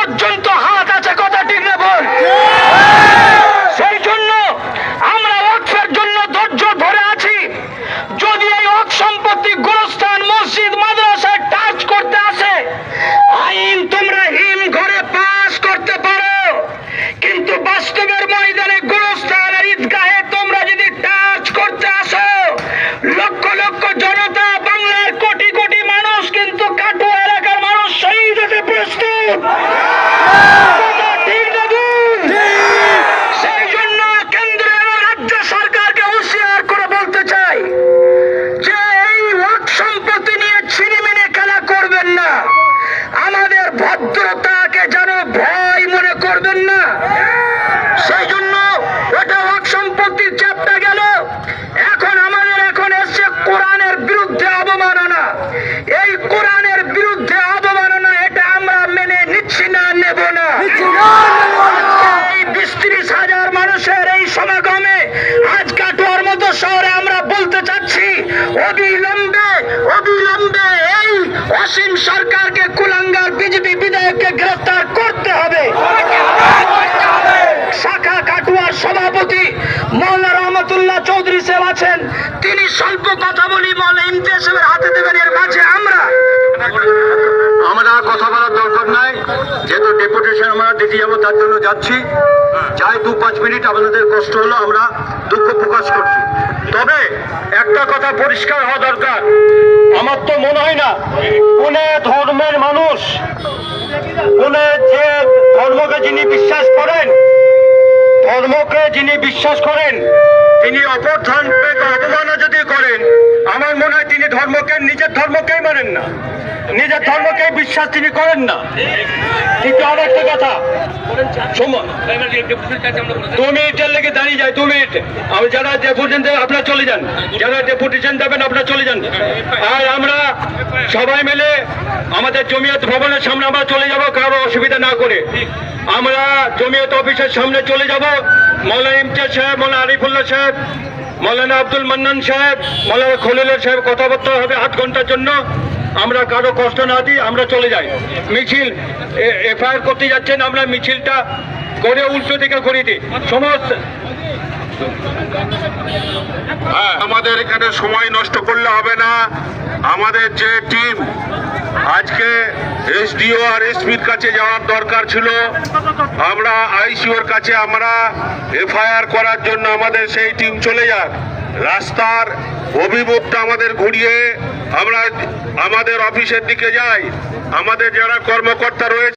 পর্যন্ত হাত আছে, কথা ঠিক না বল? সেই জন্য আমরা ওয়াকফের জন্য ধৈর্য ধরে আছি। যদি এই ওয়াকফ সম্পত্তি গোরস্থান, মসজিদ, মাদ্রাসায় টাচ করতে আসে, আইন তোমরা হিম ঘরে পাস করতে পারো, কিন্তু বাস্তবের ময়দানে গোরস্থান আর ঈদগাহে তোমরা যদি টাচ করতে আসো, লক্ষ লক্ষ জনতা, বাংলার কোটি কোটি মানুষ কিন্তু কাটুয়া এলাকার মানুষ শহীদ হতে প্রস্তুত। কথা ঠিক না ভুল? সেই জন্য কেন্দ্র এবং রাজ্য সরকারকে হুঁশিয়ার করে বলতে চাই যে এই ওয়াকফ সম্পত্তি নিয়ে ছিনিমিনি খেলা করবেন না। আমাদের ভদ্রতাকে যেন ভয় মনে করবেন না। সেই জন্য ওটা ওয়াকফ সম্পত্তির চ্যাপ্টা গেল। এখন আমাদের এসছে কোরআনের বিরুদ্ধে অবমাননা। এই কোরআনের বিরুদ্ধে অবমাননা এটা আমরা মেনে নিচ্ছি না, নেব না। এই ২০-৩০ হাজার মানুষের এই সমাগমে আজ কাটোয়ার মতো শহরে আমরা বলতে চাচ্ছি, অবিলম্বে অবিলম্বে এই অসীম সরকারকে, কুলাঙ্গার বিজেপি বিধায়ককে গ্রেফতার করতে হবে। শাখা কাটুয়ার সভাপতি মৌলানা রহমতুল্লাহ চৌধুরী সাহেব আছেন, তিনি স্বল্প কথা বলি মৌলানা ইমতিয়াজ সাহেবের হাতে দেবেন। এর মাঝে আমরা কথা বলার দরকার নাই, যেহেতু ডেপুটেশন আমরা দিতে যাবো তার জন্য যাচ্ছি। যাই ২-৫ মিনিট আপনাদের কষ্ট হলো, আমরা দুঃখ প্রকাশ করছি। তবে একটা কথা পরিষ্কার হওয়া দরকার, আমার তো মনে হয় না কোন ধর্মের মানুষ, কোন যে ধর্মকে যিনি বিশ্বাস করেন, তিনি অপর ধর্মকে অবমাননা যদি করেন, আমার মনে হয় তিনি নিজের ধর্মকেই মানেন না, নিজের ধর্মকেই বিশ্বাস তিনি করেন না। কিন্তু আর একটা কথা, 2 মিনিটের লেগে দাঁড়িয়ে যায়, 2 মিনিট। আমি যারা ডেপুটেশন দেবেন আপনারা চলে যান, যারা ডেপুটেশন দেবেন আপনারা চলে যান। আর আমরা সবাই মিলে আমাদের জমিয়ত ভবনের সামনে আমরা চলে যাব, কারো অসুবিধা না করে। আমরা জমিয়ত অফিসের সামনে চলে যাব। মৌলানা ইমতিয়াজ সাহেব, মৌলানা আরিফুল্লাহ সাহেব, মৌলানা আব্দুল মান্নান সাহেব, মৌলানা খলিলুর সাহেব কথাবার্তা হবে 8 ঘন্টার জন্য। আমরা কারো কষ্ট না দিই, আমরা চলে যাই। মিছিল এফআইআর করতে যাচ্ছেন, আমরা মিছিলটা করে উল্টো দিকে করে দিই সমস্ত। আমাদের এখানে সময় নষ্ট করলে হবে না। আমাদের যে টিম আজকে এসডিও আর এসপির কাছে যাওয়ার দরকার ছিল, আমরা আইসিওর কাছে আমরা এফআইআর করার জন্য আমাদের সেই টিম চলে যাক। রাস্তার অভিমুখটা আমাদের ঘুরিয়ে আমরা আমাদের অফিসের দিকে যাই। আমাদের যারা কর্মকর্তা রয়েছে